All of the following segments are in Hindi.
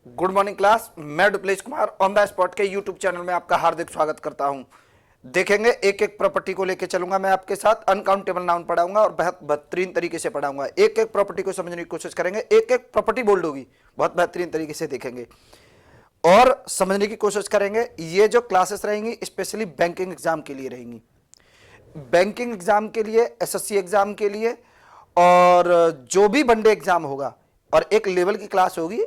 Good morning class. मैं डुप्लेश कुमार ऑन द स्पॉट के यूट्यूब चैनल में आपका हार्दिक स्वागत करता हूं। देखेंगे एक एक प्रॉपर्टी को लेकर चलूंगा मैं आपके साथ। अनकाउंटेबल नाउन पढ़ाऊंगा और बहुत बेहतरीन तरीके से पढ़ाऊंगा। एक एक प्रॉपर्टी को समझने की कोशिश करेंगे। एक एक प्रॉपर्टी बोल्ड होगी, बहुत बेहतरीन तरीके से देखेंगे और समझने की कोशिश करेंगे। ये जो क्लासेस रहेंगी स्पेशली बैंकिंग एग्जाम के लिए रहेंगी, बैंकिंग एग्जाम के लिए, एसएससी एग्जाम के लिए, और जो भी वनडे एग्जाम होगा, और एक लेवल की क्लास होगी।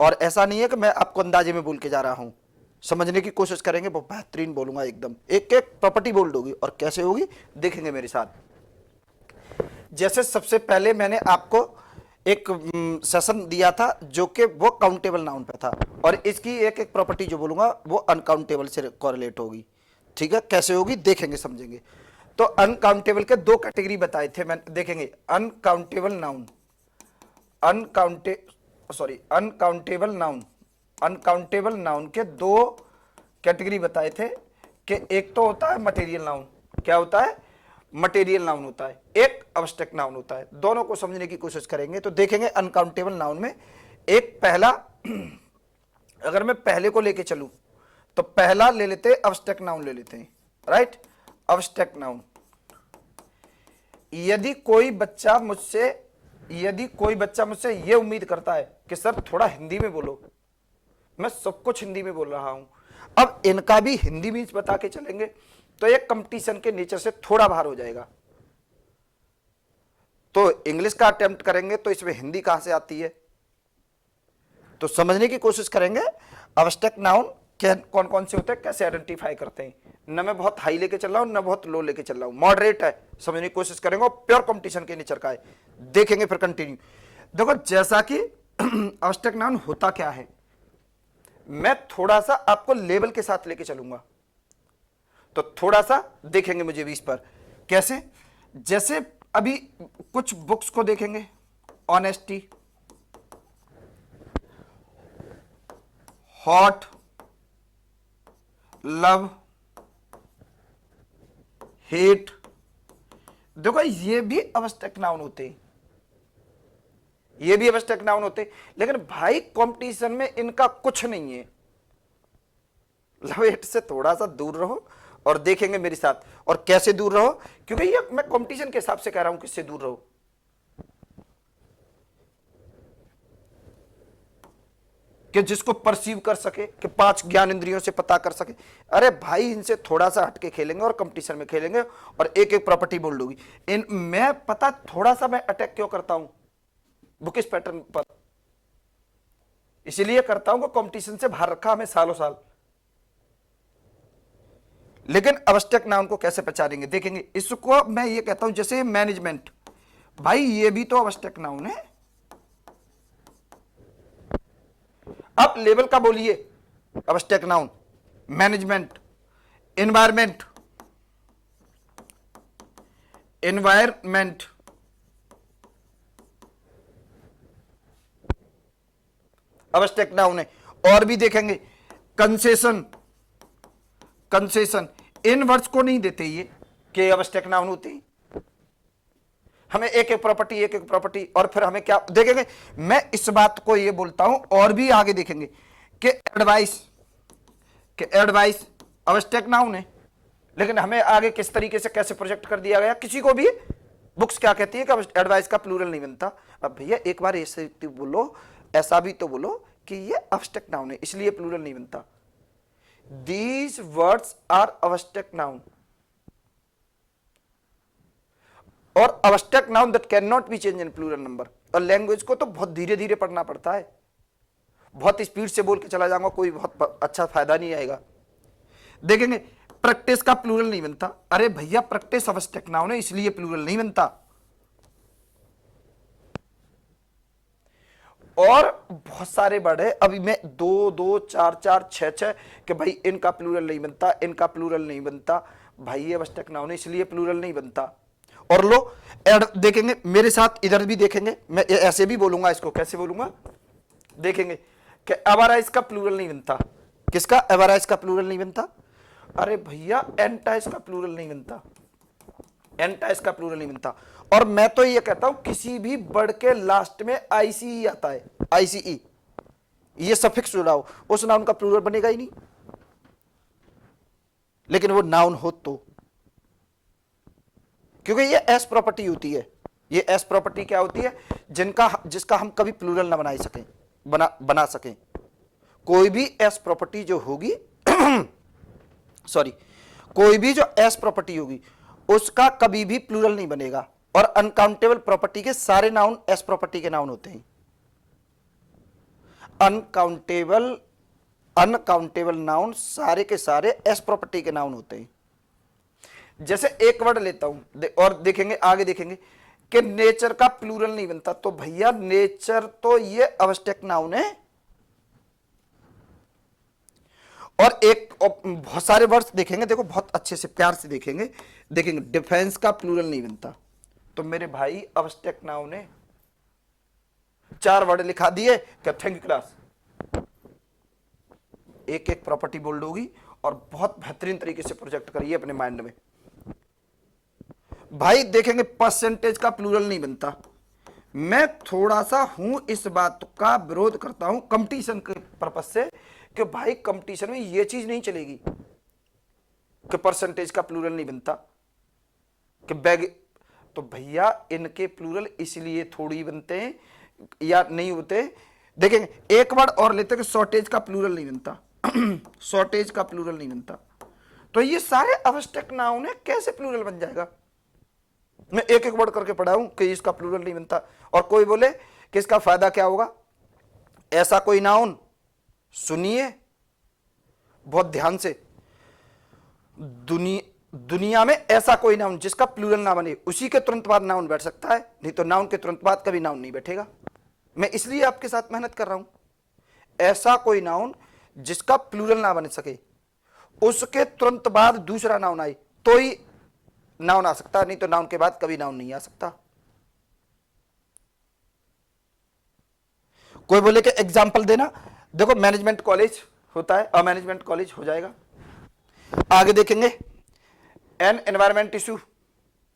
और ऐसा नहीं है कि मैं आपको अंदाजे में बोल के जा रहा हूं, समझने की कोशिश करेंगे, बहुत बेहतरीन बोलूंगा एकदम। एक एक प्रॉपर्टी बोल्ड होगी और कैसे होगी देखेंगे मेरे साथ। जैसे सबसे पहले मैंने आपको एक सेशन दिया था जो कि वो काउंटेबल नाउन पे था, और इसकी एक एक प्रॉपर्टी जो बोलूंगा वो अनकाउंटेबल से कोरिलेट होगी। ठीक है, कैसे होगी देखेंगे समझेंगे। तो अनकाउंटेबल के दो कैटेगरी बताए थे मैंने, देखेंगे। Uncountable noun, uncountable noun, uncountable noun के दो कैटेगरी बताए थे कि एक तो होता है मटेरियल नाउन। क्या होता है? मटेरियल नाउन होता है, एक अब्स्ट्रैक्ट नाउन होता है। दोनों को समझने की कोशिश करेंगे। तो देखेंगे अनकाउंटेबल नाउन में एक पहला, अगर मैं पहले को लेके चलूं तो पहला ले लेते हैं, अब्स्ट्रैक्ट नाउन ले लेते हैं। Right, abstract noun. यदि कोई बच्चा मुझसे यह उम्मीद करता है कि सर थोड़ा हिंदी में बोलो, मैं सब कुछ हिंदी में बोल रहा हूं। अब इनका भी हिंदी मीन्स बता के चलेंगे तो एक कंपटीशन के नेचर से थोड़ा बाहर हो जाएगा। तो इंग्लिश का अटेम्प्ट करेंगे तो इसमें हिंदी कहां से आती है, तो समझने की कोशिश करेंगे। अब्स्ट्रैक्ट नाउन कौन कौन से होते हैं, कैसे आइडेंटिफाई करते हैं। न मैं बहुत हाई लेके चल रहा हूं, न बहुत लो लेके चल रहा हूं, मॉडरेट है, समझने की कोशिश करेंगे। और प्योर कंपटीशन के नेचर का है, देखेंगे फिर कंटिन्यू। देखो जैसा कि अब्स्ट्रैक्ट नाउन होता क्या है, मैं थोड़ा सा आपको लेवल के साथ लेके चलूंगा, तो थोड़ा सा देखेंगे मुझे भी इस पर कैसे। जैसे अभी कुछ बुक्स को देखेंगे, ऑनेस्टी, हॉट, लव, हेट, देखो ये भी अब्स्ट्रैक्ट नाउन होते हैं, ये भी अब्स्ट्रैक्ट नाउन होते हैं। लेकिन भाई कंपटीशन में इनका कुछ नहीं है। लव हेट से थोड़ा सा दूर रहो और देखेंगे मेरे साथ। और कैसे दूर रहो, क्योंकि ये मैं कंपटीशन के हिसाब से कह रहा हूं किससे दूर रहो, कि जिसको परसीव कर सके, कि 5 ज्ञान इंद्रियों से पता कर सके। अरे भाई इनसे थोड़ा सा हटके खेलेंगे और कंपटीशन में खेलेंगे और एक एक प्रॉपर्टी बोल्ड होगी। इन मैं पता थोड़ा सा मैं अटैक क्यों करता हूं बुकिश पैटर्न पर, इसलिए करता हूं कि कंपटीशन से बाहर रखा हमें सालों साल। लेकिन अब्स्ट्रैक्ट नाउन को कैसे पहचानेंगे देखेंगे। इसको मैं ये कहता हूं जैसे मैनेजमेंट, भाई ये भी तो अब्स्ट्रैक्ट नाउन है। अब लेवल का बोलिए abstract noun, management, environment, environment, abstract noun है। और भी देखेंगे कंसेशन, कंसेशन, इन वर्ड्स को नहीं देते ये कि अब्स्ट्रैक्ट नाउन होती। हमें एक एक प्रॉपर्टी, एक एक प्रॉपर्टी, और फिर हमें क्या देखेंगे। मैं इस बात को ये बोलता हूं और भी आगे देखेंगे कि एडवाइस, कि एडवाइस अब्स्ट्रैक्ट नाउन है, लेकिन हमें आगे किस तरीके से कैसे प्रोजेक्ट कर दिया गया, किसी को भी बुक्स क्या कहती है कि एडवाइस का प्लूरल नहीं बनता। अब भैया एक बार ऐसे बोलो, ऐसा भी तो बोलो कि ये अब्स्ट्रैक्ट नाउन है इसलिए प्लूरल नहीं बनता। These words are abstract noun, और abstract noun that cannot be changed in plural number। और लैंग्वेज को तो बहुत धीरे धीरे पढ़ना पड़ता है, बहुत स्पीड से बोल के चला जाऊंगा कोई बहुत अच्छा फायदा नहीं आएगा। देखेंगे प्रैक्टिस का प्लूरल नहीं बनता। अरे भैया प्रैक्टिस abstract noun है इसलिए प्लूरल नहीं बनता। और बहुत सारे वर्ड है, अभी मैं 2 2 4 4 6 6 कि भाई इनका प्लूरल नहीं बनता, इनका प्लूरल नहीं बनता। भाई ये अब्स्ट्रैक्ट नाउन है इसलिए प्लूरल नहीं बनता। और लो एड देखेंगे मेरे साथ, इधर भी देखेंगे। मैं ऐसे भी बोलूंगा, इसको कैसे बोलूंगा देखेंगे कि एवराइज का प्लूरल नहीं बनता। किसका? एवराइज का प्लूरल नहीं बनता। अरे भैया एंटाइज का प्लूरल नहीं बनता, एंटाइज का प्लूरल नहीं बनता। और मैं तो ये कहता हूं किसी भी वर्ड के लास्ट में आईसीई आता है, आईसीई, ये सफिक्स जुड़ा हो, उस नाउन का प्लूरल बनेगा ही नहीं। लेकिन वो नाउन हो तो, क्योंकि ये एस प्रॉपर्टी होती है। ये एस प्रॉपर्टी क्या होती है? जिसका हम कभी प्लूरल ना बना सकें। कोई भी एस प्रॉपर्टी जो होगी सॉरी, कोई भी जो एस प्रॉपर्टी होगी उसका कभी भी प्लूरल नहीं बनेगा। और अनकाउंटेबल प्रॉपर्टी के सारे नाउन एस प्रॉपर्टी के नाउन होते हैं। अनकाउंटेबल नाउन सारे के सारे एस प्रॉपर्टी के नाउन होते हैं। जैसे एक वर्ड लेता हूं और देखेंगे, आगे देखेंगे कि नेचर का प्लूरल नहीं बनता, तो भैया नेचर तो ये अब्स्ट्रैक्ट नाउन है। और बहुत सारे वर्ड्स देखेंगे, देखो बहुत अच्छे से प्यार से देखेंगे डिफेंस का प्लूरल नहीं बनता, तो मेरे भाई अब्स्ट्रैक्ट नाउन है। 4 वर्ड लिखा दिए, क्या थैंक यू क्लास। एक एक प्रॉपर्टी बोल्ड होगी और बहुत बेहतरीन तरीके से प्रोजेक्ट करिए अपने माइंड में। भाई देखेंगे परसेंटेज का प्लूरल नहीं बनता। मैं थोड़ा सा हूं इस बात का विरोध करता हूं कंपटीशन के पर्पज से, कि भाई कंपटीशन में यह चीज नहीं चलेगी कि परसेंटेज का प्लूरल नहीं बनता कि बैग। तो भैया इनके प्लूरल इसलिए थोड़ी बनते हैं या नहीं होते। देखेंगे एक वर्ड और लेते हैं कि शॉर्टेज का प्लूरल नहीं बनता शॉर्टेज का प्लूरल नहीं बनता। तो ये सारे अब्स्ट्रैक्ट नाउन है, कैसे प्लूरल बन जाएगा? मैं एक एक वर्ड करके पढ़ाऊं कि इसका प्लूरल नहीं बनता, और कोई बोले कि इसका फायदा क्या होगा। ऐसा कोई नाउन, सुनिए बहुत ध्यान से, दुनिया में ऐसा कोई नाउन जिसका प्लूरल ना बने, उसी के तुरंत बाद नाउन बैठ सकता है, नहीं तो नाउन के तुरंत बाद कभी नाउन नहीं बैठेगा। मैं इसलिए आपके साथ मेहनत कर रहा हूं। ऐसा कोई नाउन जिसका प्लूरल ना बन सके, उसके तुरंत बाद दूसरा नाउन आए तो ही नाउन आ सकता है, नहीं तो नाउन के बाद कभी नाउन नहीं आ सकता। कोई बोले कि एग्जाम्पल देना, देखो मैनेजमेंट कॉलेज होता है, अमैनेजमेंट कॉलेज हो जाएगा। आगे देखेंगे एन एनवायरमेंट इशू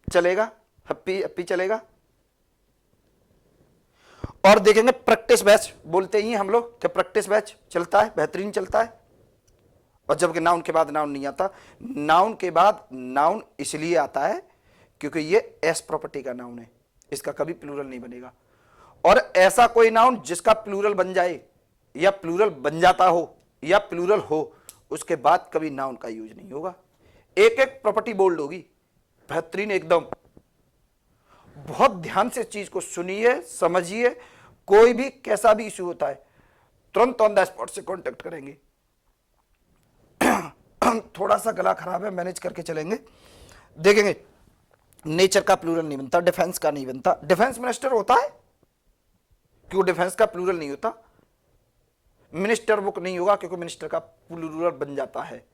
चलेगा, हैप्पी चलेगा। और देखेंगे प्रैक्टिस बैच, बोलते ही हम लोग कि प्रैक्टिस बैच चलता है, बेहतरीन चलता है। और जबकि नाउन के बाद नाउन नहीं आता। नाउन के बाद नाउन इसलिए आता है क्योंकि ये एस प्रॉपर्टी का नाउन है, इसका कभी प्लूरल नहीं बनेगा। और ऐसा कोई नाउन जिसका प्लूरल बन जाए या प्लूरल बन जाता हो या प्लूरल हो, उसके बाद कभी नाउन का यूज नहीं होगा। एक एक प्रॉपर्टी बोल्ड होगी, बेहतरीन एकदम। बहुत ध्यान से चीज को सुनिए, समझिए। कोई भी कैसा भी इश्यू होता है तुरंत ऑन द स्पॉट से कांटेक्ट करेंगे। थोड़ा सा गला खराब है, मैनेज करके चलेंगे। देखेंगे नेचर का प्लूरल नहीं बनता, डिफेंस का नहीं बनता। डिफेंस मिनिस्टर होता है, क्यों डिफेंस का प्लूरल नहीं होता? मिनिस्टर बुक नहीं होगा क्योंकि मिनिस्टर का प्लूरल बन जाता है।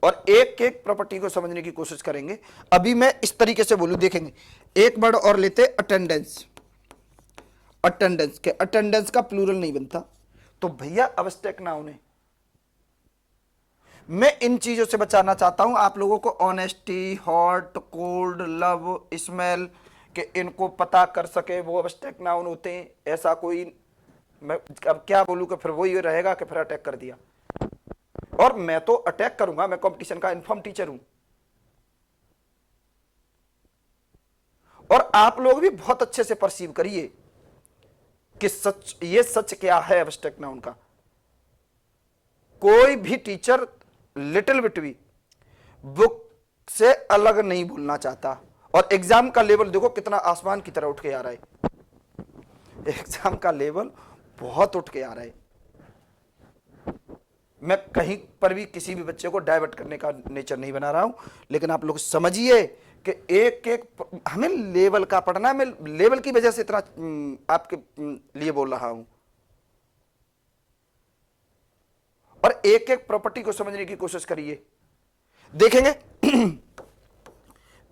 और एक एक प्रॉपर्टी को समझने की कोशिश करेंगे। अभी मैं इस तरीके से बोलूं, देखेंगे एक वर्ड और लेते अटेंडेंस। अटेंडेंस के अटेंडेंस का प्लूरल नहीं बनता, तो भैया अब्स्ट्रैक्ट नाउन है। मैं इन चीजों से बचाना चाहता हूं आप लोगों को। Honesty, hot, cold, love, smell के इनको पता कर सके, वो अब्स्ट्रैक्ट नाउन होते हैं। ऐसा कोई, मैं अब क्या बोलूं कि फिर वही रहेगा कि फिर अटैक कर दिया। और मैं तो अटैक करूंगा, मैं कंपटीशन का इन्फॉर्म टीचर हूं। और आप लोग भी बहुत अच्छे से परसीव करिए कि सच, ये सच क्या है एब्स्ट्रैक्ट नाउन का। कोई भी टीचर लिटिल बिट भी बुक से अलग नहीं बोलना चाहता। और एग्जाम का लेवल देखो कितना आसमान की तरह उठ के आ रहा है। एग्जाम का लेवल बहुत उठ के आ रहा है। मैं कहीं पर भी किसी भी बच्चे को डाइवर्ट करने का नेचर नहीं बना रहा हूं, लेकिन आप लोग समझिए कि एक एक हमें लेवल का पढ़ना है। मैं लेवल की वजह से इतना आपके लिए बोल रहा हूं। और एक एक प्रॉपर्टी को समझने की कोशिश करिए। देखेंगे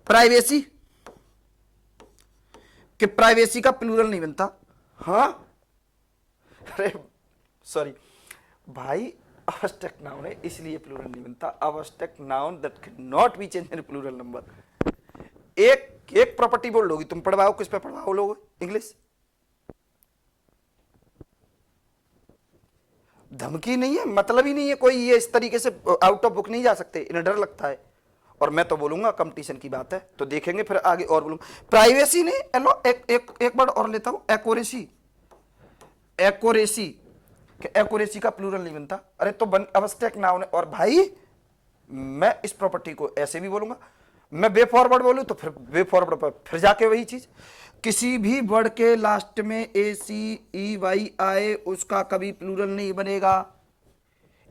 प्राइवेसी, कि प्राइवेसी का प्लूरल नहीं बनता। हाँ, अरे सॉरी भाई, अब्स्ट्रैक्ट नाउन है इसलिए प्लूरल नहीं बनता। Abstract noun that can not be change in plural number. एक एक प्रॉपर्टी बोल लोगी तुम, पढ़वाओ किस पे पढ़वाओ लोग इंग्लिश। धमकी नहीं है, मतलब ही नहीं है कोई, ये इस तरीके से आउट ऑफ बुक नहीं जा सकते, इन्हें डर लगता है। और मैं तो बोलूंगा कंपटीशन की बात है, तो देखेंगे फिर आगे और बोलूंगा। प्राइवेसी नहीं, हेलो एक वर्ड और लेता हूं, एक्यूरेसी। एक्यूरेसी, एक्यूरेसी का प्लूरल नहीं बनता, अरे तो अवस्टेक नाउन है। और भाई मैं इस प्रॉपर्टी को ऐसे भी बोलूंगा, मैं वे फॉरवर्ड बोलूं तो फिर वे फॉरवर्ड पर फिर जाके वही चीज, किसी भी वर्ड के लास्ट में ए सी ई वाई आए उसका कभी प्लूरल नहीं बनेगा।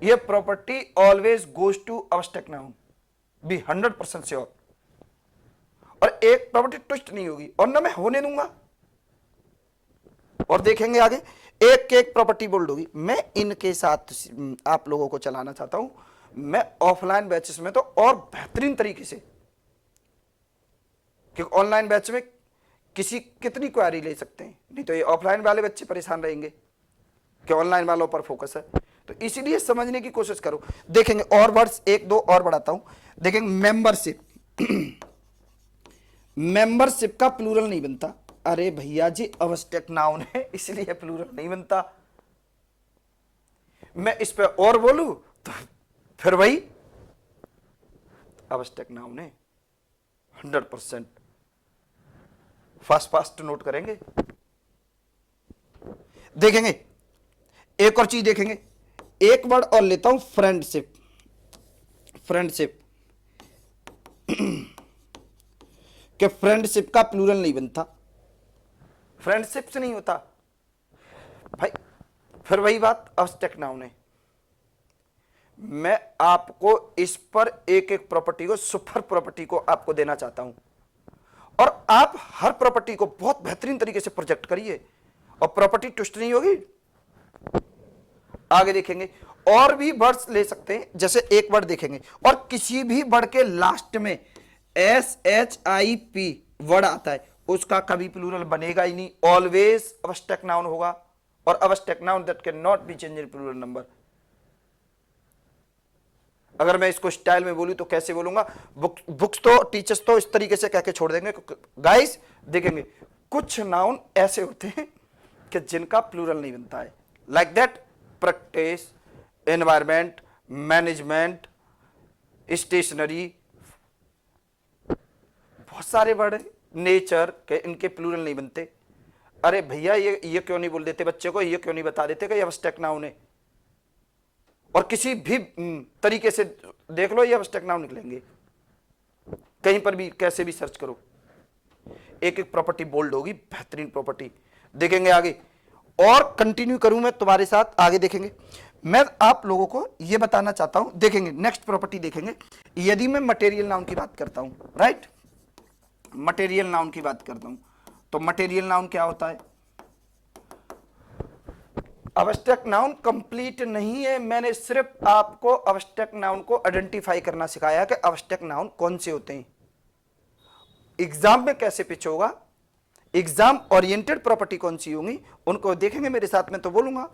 ये property always goes to abstract noun, be 100% sure. और एक प्रॉपर्टी ट्विस्ट नहीं होगी, और ना मैं होने दूंगा। और देखेंगे आगे, एक प्रॉपर्टी बोल्ड होगी। मैं इनके साथ आप लोगों को चलाना चाहता हूं, मैं ऑफलाइन बैचेस में तो और बेहतरीन तरीके से, क्योंकि ऑनलाइन बैच में किसी कितनी क्वेरी ले सकते हैं, नहीं तो ये ऑफलाइन वाले बच्चे परेशान रहेंगे कि ऑनलाइन वालों पर फोकस है। तो इसीलिए समझने की कोशिश करो। देखेंगे और वर्ड्स एक दो और बढ़ाता हूं, देखेंगे मेंबरशिप। मेंबरशिप का प्लूरल नहीं बनता, अरे भैया जी अवस्टेक नाउन है इसलिए प्लूरल नहीं बनता। मैं इस पे और बोलूं तो फिर वही अवस्टेक नाउन है 100%। फास्ट नोट करेंगे। देखेंगे एक और चीज, देखेंगे एक वर्ड और लेता हूं, फ्रेंडशिप। फ्रेंडशिप कि फ्रेंडशिप का प्लूरल नहीं बनता, फ्रेंडशिप से नहीं होता भाई, फिर वही बात अवस्टेक नाउन है। मैं आपको इस पर एक एक प्रॉपर्टी को, सुपर प्रॉपर्टी को आपको देना चाहता हूं, और आप हर प्रॉपर्टी को बहुत बेहतरीन तरीके से प्रोजेक्ट करिए और प्रॉपर्टी ट्विस्ट नहीं होगी। आगे देखेंगे और भी वर्ड्स ले सकते हैं, जैसे एक वर्ड देखेंगे, और किसी भी वर्ड के लास्ट में SHIP वर्ड आता है उसका कभी प्लूरल बनेगा ही नहीं, ऑलवेज अवस्टेक नाउन होगा। और abstract noun that can not be change in plural number. अगर मैं इसको स्टाइल में बोलूं तो कैसे बोलूंगा, बुक्स तो टीचर्स तो इस तरीके से कह के छोड़ देंगे। गाइस देखेंगे कुछ नाउन ऐसे होते हैं कि जिनका प्लूरल नहीं बनता है, like that practice, environment, management, stationery, बहुत सारे वर्ड हैं, नेचर के, इनके प्लूरल नहीं बनते। अरे भैया ये क्यों नहीं बोल देते बच्चे को, ये क्यों नहीं बता देते कि ये अवस्टेक नाउन है। और किसी भी तरीके से देख लो ये अवस्टेक नाउन निकलेंगे, कहीं पर भी कैसे भी सर्च करो, एक एक प्रॉपर्टी बोल्ड होगी, बेहतरीन प्रॉपर्टी। देखेंगे आगे और कंटिन्यू करूं मैं तुम्हारे साथ, आगे देखेंगे। मैं आप लोगों को यह बताना चाहता हूं, देखेंगे नेक्स्ट प्रॉपर्टी देखेंगे। यदि मैं मटेरियल नाउन की बात करता हूं, राइट, मटेरियल नाउन की बात करता हूं, तो मटेरियल नाउन क्या होता है? अवस्टेक नाउन कंप्लीट नहीं है, मैंने सिर्फ आपको अवस्टेक नाउन को आइडेंटिफाई करना सिखाया कि अवस्टेक नाउन कौन से होते हैं। एग्जाम में कैसे पिच होगा, एग्जाम ओरिएंटेड प्रॉपर्टी कौन सी होंगी, उनको देखेंगे मेरे साथ में, तो बोलूंगा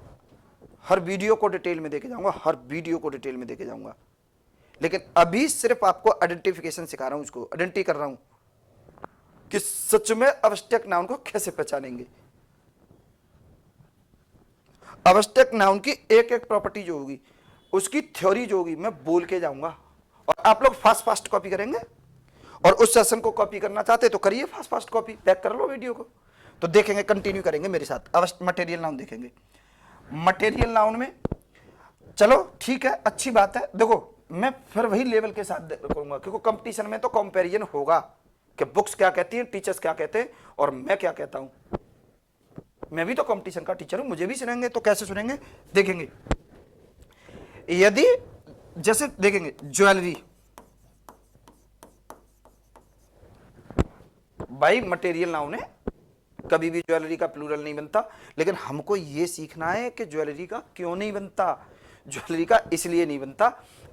हर वीडियो को डिटेल में देके जाऊंगा, हर वीडियो को डिटेल में देके जाऊंगा। लेकिन अभी सिर्फ आपको आइडेंटिफिकेशन सिखा रहा हूं, इसको आइडेंटिटी कर रहा हूं कि सच में अवस्टेक नाउन को कैसे पहचानेंगे। अवस्टेक नाउन की एक एक प्रॉपर्टी जो होगी उसकी थ्योरी जो होगी मैं बोल के जाऊंगा, और आप लोग फास्ट कॉपी करेंगे। और उस सेशन को कॉपी करना चाहते तो करिए, फास्ट कॉपी बैक कर लो वीडियो को। तो देखेंगे, कंटिन्यू करेंगे मेरे साथ। मटेरियल नाउन देखेंगे। मटेरियल नाउन में चलो ठीक है, अच्छी बात है। देखो मैं फिर वही लेवल के साथ करूंगा, क्योंकि कंपटीशन में तो कंपैरिजन होगा कि बुक्स क्या कहती हैं, टीचर्स क्या कहते हैं और मैं क्या कहता हूं। मैं भी तो कंपटीशन का टीचर हूं, मुझे भी सुनेंगे, तो कैसे सुनेंगे देखेंगे। यदि जैसे देखेंगे ज्वेलरी, भाई मटेरियल नाउन है, कभी भी ज्वेलरी का प्लूरल नहीं बनता। लेकिन हमको यह सीखना है कि ज्वेलरी का क्यों नहीं बनता। ज्वेलरी का इसलिए नहीं बनता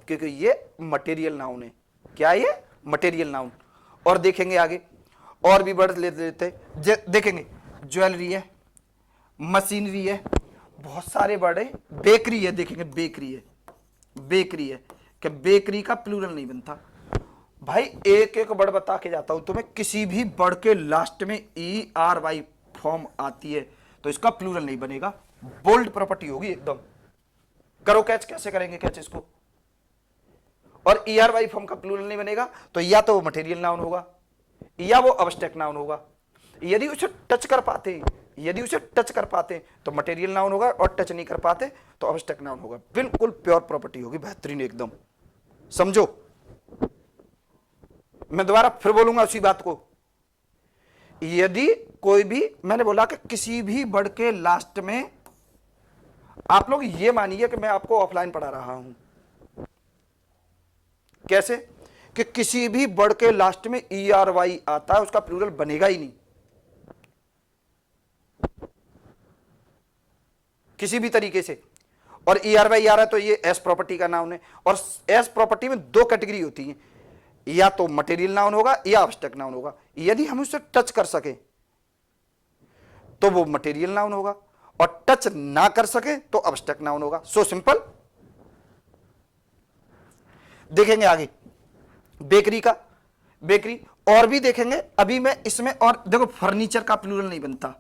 क्योंकि ये मटेरियल नाउन है। क्या ये? Material noun. और देखेंगे आगे और भी वर्ड ले लेते, देखेंगे ज्वेलरी है, मशीनरी है, बहुत सारे वर्ड है। बेकरी है, देखेंगे बेकरी है, बेकरी है कि बेकरी का प्लूरल नहीं बनता। भाई एक एक वर्ड बता के जाता हूं तुम्हें, किसी भी वर्ड के लास्ट में ERY फॉर्म आती है तो इसका प्लूरल नहीं बनेगा, बोल्ड प्रॉपर्टी होगी एकदम। करो कैच, कैसे करेंगे कैच इसको? और ERY फॉर्म का प्लूरल नहीं बनेगा तो या तो वो मटेरियल नाउन होगा या वो अब्स्ट्रैक्ट नाउन होगा। यदि उसे टच कर पाते, यदि उसे टच कर पाते तो मटेरियल नाउन होगा, और टच नहीं कर पाते तो अब्स्ट्रैक्ट नाउन होगा। बिल्कुल प्योर प्रॉपर्टी होगी, बेहतरीन एकदम। समझो, मैं दोबारा फिर बोलूंगा उसी बात को। यदि कोई भी, मैंने बोला कि किसी भी वर्ड के लास्ट में, आप लोग ये मानिए कि मैं आपको ऑफलाइन पढ़ा रहा हूं। कैसे? कि किसी भी वर्ड के लास्ट में ERY आता है, उसका प्लूरल बनेगा ही नहीं, किसी भी तरीके से। और ERY आ रहा है तो ये एस प्रॉपर्टी का नाउन है। और एस प्रॉपर्टी में दो कैटेगरी होती है, या तो मटेरियल नाउन होगा या अब्स्ट्रैक्ट नाउन होगा। यदि हम उसे टच कर सके तो वो मटेरियल नाउन होगा, और टच ना कर सके तो अब्स्ट्रैक्ट नाउन होगा। So simple. देखेंगे आगे बेकरी का, बेकरी और भी देखेंगे। अभी मैं इसमें और देखो, फर्नीचर का प्लूरल नहीं बनता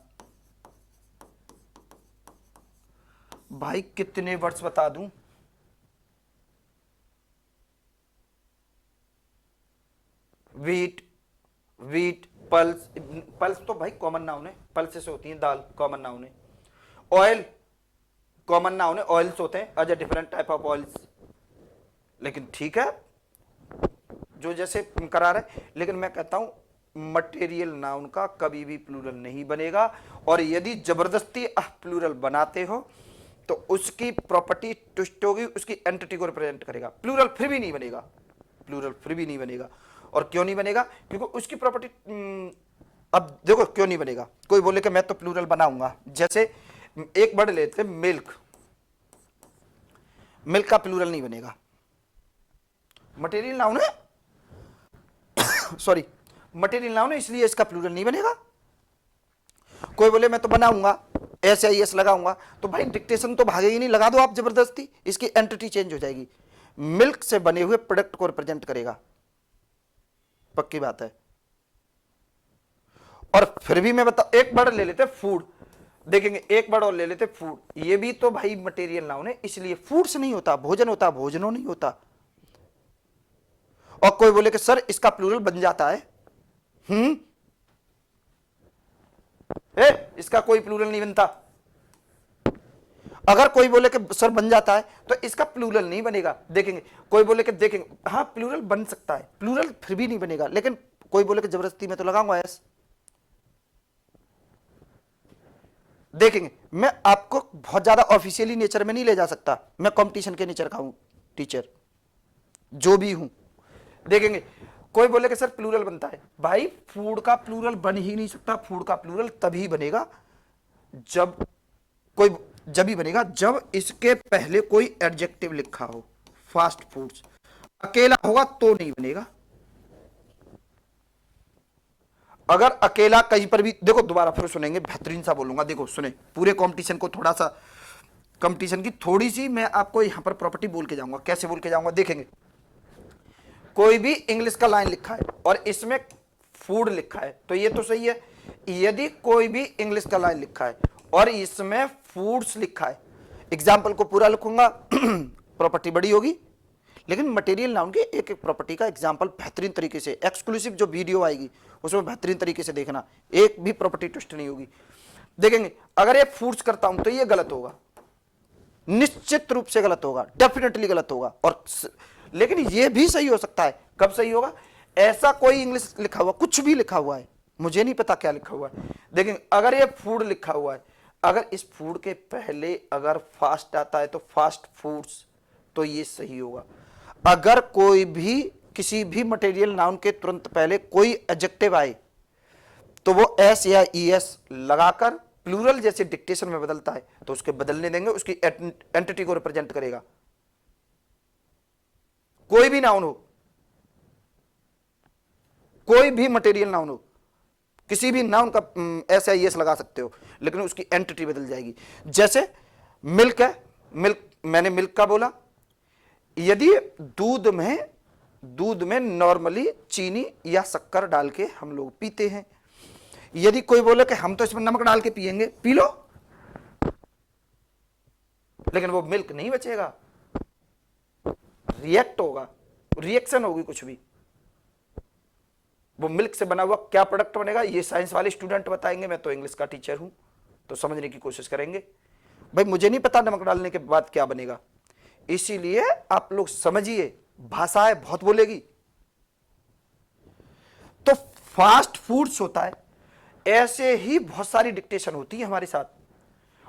भाई, कितने वर्ड्स बता दूं? वीट, वीट, पल्स, पल्स तो भाई कॉमन नाउन है, पल्स से होती है दाल, कॉमन नाउन है। ऑयल कॉमन नाउन है, ऑयल्स होते हैं, अज डिफरेंट टाइप ऑफ ऑयल्स। लेकिन ठीक है, जो जैसे करा रहे, लेकिन मैं कहता हूं मटेरियल नाउन का कभी भी प्लूरल नहीं बनेगा। और यदि जबरदस्ती प्लूरल बनाते हो तो उसकी प्रॉपर्टी ट्विस्ट होगी, उसकी एंटिटी को रिप्रेजेंट करेगा। प्लूरल फिर भी नहीं बनेगा, प्लूरल फिर भी नहीं बनेगा। और क्यों नहीं बनेगा? क्योंकि उसकी प्रॉपर्टी, अब देखो क्यों नहीं बनेगा। कोई बोले कि मैं तो प्लूरल बनाऊंगा, जैसे एक वर्ड लेते मिल्क, मिल्क का प्लूरल नहीं बनेगा, मटेरियल नाउन है, सॉरी मटेरियल नाउन है, इसलिए इसका प्लूरल नहीं बनेगा। कोई बोले मैं तो बनाऊंगा, SIS लगाऊंगा, तो भाई डिक्टेशन तो भागेगी नहीं, लगा दो आप जबरदस्ती, इसकी एंटिटी चेंज हो जाएगी। मिल्क से बने हुए प्रोडक्ट को रिप्रेजेंट करेगा, पक्की बात है। और फिर भी मैं बता, एक वर्ड ले लेते फूड, देखेंगे एक वर्ड और ले लेते फूड, ये भी तो भाई मटेरियल नाउन है, इसलिए फूड से नहीं होता, भोजन होता, भोजनों नहीं होता। और कोई बोले कि सर इसका प्लूरल बन जाता है, इसका कोई प्लूरल नहीं बनता। अगर कोई बोले कि सर बन जाता है तो इसका प्लूरल नहीं बनेगा। देखेंगे कोई बोले कि, देखेंगे हाँ प्लूरल बन सकता है, प्लूरल फिर भी नहीं बनेगा। लेकिन कोई बोले कि जबरदस्ती में तो लगाऊंगा एस। देखेंगे, मैं आपको बहुत ज्यादा ऑफिशियली नेचर में नहीं ले जा सकता, मैं कंपटीशन के नेचर का हूं टीचर, जो भी हूं। देखेंगे कोई बोले कि सर प्लूरल बनता है, भाई फूड का प्लूरल बन ही नहीं सकता। फूड का प्लूरल तभी बनेगा जब कोई, जब ही बनेगा जब इसके पहले कोई एडजेक्टिव लिखा हो। फास्ट फूड्स अकेला होगा तो नहीं बनेगा। अगर अकेला कहीं पर भी, देखो दोबारा फिर सुनेंगे, बेहतरीन सा बोलूंगा, देखो सुने पूरे कंपटीशन को, थोड़ा सा कंपटीशन की थोड़ी सी मैं आपको यहां पर प्रॉपर्टी बोल के जाऊंगा। कैसे बोल के जाऊंगा? देखेंगे कोई भी इंग्लिश का लाइन लिखा है और इसमें फूड लिखा है तो ये तो सही है। यदि कोई भी इंग्लिश का लाइन लिखा है और इसमें फूड्स लिखा है, एग्जाम्पल को पूरा लिखूंगा प्रॉपर्टी बड़ी होगी, लेकिन मटेरियल नाउन की एक एक प्रॉपर्टी का एग्जाम्पल बेहतरीन तरीके से, एक्सक्लूसिव जो वीडियो आएगी उसमें बेहतरीन तरीके से देखना, एक भी प्रॉपर्टी ट्विस्ट नहीं होगी। देखेंगे अगर ये फूड्स करता हूं तो ये गलत होगा, निश्चित रूप से गलत होगा, डेफिनेटली गलत होगा। और लेकिन ये भी सही हो सकता है। कब सही होगा? ऐसा कोई इंग्लिश लिखा हुआ, कुछ भी लिखा हुआ है, मुझे नहीं पता क्या लिखा हुआ है, देखेंगे अगर ये फूड लिखा हुआ है, अगर इस फूड के पहले अगर फास्ट आता है तो फास्ट फूड्स, तो ये सही होगा। अगर कोई भी किसी भी मटेरियल नाउन के तुरंत पहले कोई एडजेक्टिव आए तो वो एस या ईएस लगाकर प्लूरल जैसे डिक्टेशन में बदलता है तो उसके बदलने देंगे, उसकी एंटिटी को रिप्रेजेंट करेगा। कोई भी नाउन हो, कोई भी मटेरियल नाउन हो, किसी भी नाउन का एस या ईएस लगा सकते हो, लेकिन उसकी एंटिटी बदल जाएगी। जैसे मिल्क है, मिल्क मैंने मिल्क का बोला, यदि दूध में नॉर्मली चीनी या शक्कर डाल के हम लोग पीते हैं, यदि कोई बोले कि हम तो इसमें नमक डाल के पिएंगे, पी लो, लेकिन वो मिल्क नहीं बचेगा, रिएक्ट होगा, रिएक्शन होगी कुछ भी। वो मिल्क से बना हुआ क्या प्रोडक्ट बनेगा ये साइंस वाले स्टूडेंट बताएंगे, मैं तो इंग्लिश का टीचर हूं तो समझने की कोशिश करेंगे। भाई मुझे नहीं पता नमक डालने के बाद क्या बनेगा, इसीलिए आप लोग समझिए, भाषाएं बहुत बोलेगी। तो फास्ट फूड्स होता है, ऐसे ही बहुत सारी डिक्टेशन होती है हमारे साथ,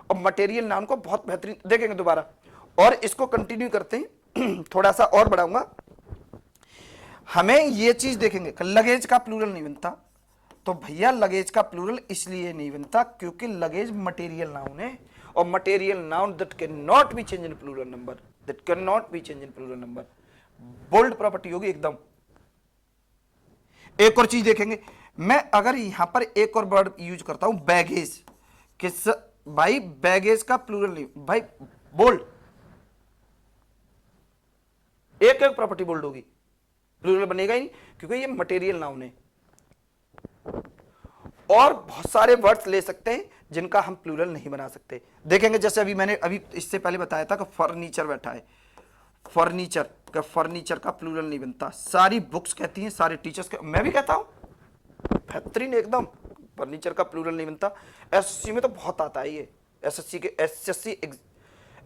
और मटेरियल नाउन को बहुत बेहतरीन देखेंगे दोबारा, और इसको कंटिन्यू करते हैं थोड़ा सा और बढ़ाऊंगा। हमें ये चीज देखेंगे, लगेज का प्लूरल नहीं बनता, तो भैया लगेज का प्लूरल इसलिए नहीं बनता क्योंकि लगेज मटेरियल नाउन है, और material noun that can not be change in plural number, that can not be change in plural number, bold property होगी एकदम। एक और चीज देखेंगे, मैं अगर यहां पर एक और वर्ड यूज करता हूं बैगेज, किस भाई बैगेज का प्लूरल नहीं भाई, बोल्ड, एक एक प्रॉपर्टी बोल्ड होगी, प्लूरल बनेगा ही नहीं क्योंकि ये मटेरियल नाउन है। और बहुत सारे वर्ड्स ले सकते हैं जिनका हम प्लूरल नहीं बना सकते। देखेंगे जैसे मैंने इससे पहले बताया था कि फर्नीचर बैठा है, फर्नीचर का प्लूरल नहीं बनता, सारी बुक्स कहती हैं, सारे टीचर्स मैं भी कहता हूं बेहतरीन एकदम, फर्नीचर का प्लूरल नहीं बनता। एसएससी में तो बहुत आता है ये,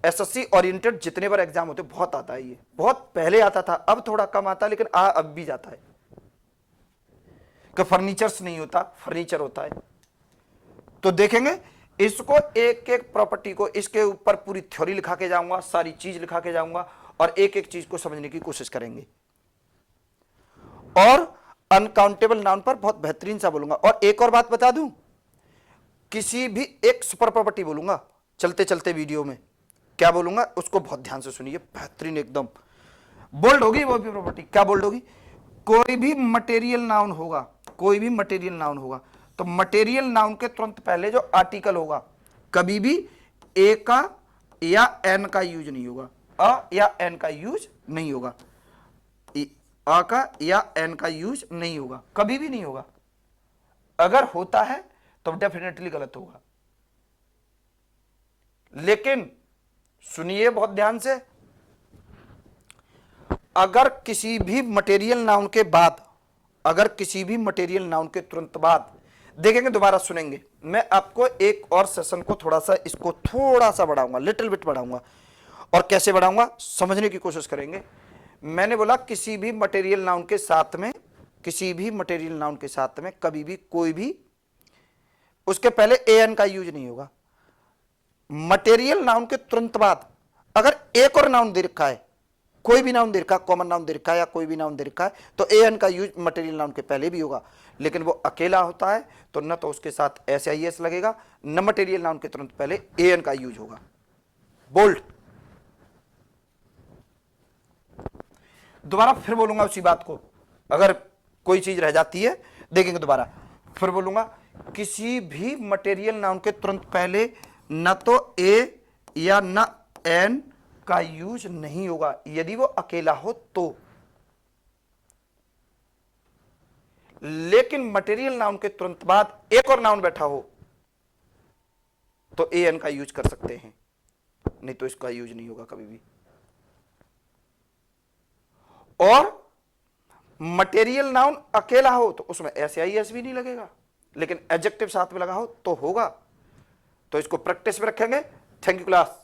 एसएससी ओरिएंटेड जितने बार एग्जाम होते बहुत आता है ये, बहुत पहले आता था, अब थोड़ा कम आता है, लेकिन अब भी जाता है कि फर्नीचर्स नहीं होता, फर्नीचर होता है। तो देखेंगे इसको एक एक प्रॉपर्टी को, इसके ऊपर पूरी थ्योरी लिखा के जाऊंगा, सारी चीज लिखा के जाऊंगा, और एक एक चीज को समझने की कोशिश करेंगे। और अनकाउंटेबल नाउन पर बहुत बेहतरीन सा बोलूंगा। और एक और बात बता दूं, किसी भी एक सुपर प्रॉपर्टी बोलूंगा चलते चलते वीडियो में, क्या बोलूंगा उसको बहुत ध्यान से सुनिए, बेहतरीन एकदम बोल्ड होगी वो भी प्रॉपर्टी। क्या बोल्ड होगी? कोई भी मटेरियल नाउन होगा, कोई भी मटेरियल नाउन होगा, तो मटेरियल नाउन के तुरंत पहले जो आर्टिकल होगा कभी भी ए का या एन का यूज नहीं होगा, अ या एन का यूज नहीं होगा, अ का या एन का यूज नहीं होगा, कभी भी नहीं होगा। अगर होता है तो डेफिनेटली गलत होगा। लेकिन सुनिए बहुत ध्यान से, अगर किसी भी मटेरियल नाउन के बाद, अगर किसी भी मटेरियल नाउन के तुरंत बाद, देखेंगे दोबारा सुनेंगे, मैं आपको एक और सेशन को थोड़ा सा, इसको थोड़ा सा बढ़ाऊंगा, लिटिल बिट बढ़ाऊंगा, और कैसे बढ़ाऊंगा समझने की कोशिश करेंगे। मैंने बोला किसी भी मटेरियल नाउन के साथ में, किसी भी मटेरियल नाउन के साथ में कभी भी कोई भी उसके पहले ए एन का यूज नहीं होगा। मटेरियल नाउन के तुरंत बाद अगर एक और नाउन दे रखा है, कोई भी नाउन दे रखा है, कॉमन नाउन दे रखा है या कोई भी नाउन दे रखा है, तो ए एन का यूज मटेरियल नाउन के पहले भी होगा। लेकिन वो अकेला होता है तो न तो उसके साथ एस आई एस लगेगा, न मटेरियल नाउन के तुरंत पहले ए एन का यूज होगा। बोल्ड। दोबारा फिर बोलूंगा उसी बात को, अगर कोई चीज रह जाती है देखेंगे दोबारा, फिर बोलूंगा किसी भी मटेरियल नाउन के तुरंत पहले न तो ए या न एन का यूज नहीं होगा, यदि वो अकेला हो तो। लेकिन मटेरियल नाउन के तुरंत बाद एक और नाउन बैठा हो तो ए एन का यूज कर सकते हैं, नहीं तो इसका यूज नहीं होगा कभी भी। और मटेरियल नाउन अकेला हो तो उसमें एस आई एस भी नहीं लगेगा, लेकिन एडजेक्टिव साथ में लगा हो तो होगा। तो इसको प्रैक्टिस में रखेंगे। Thank you class.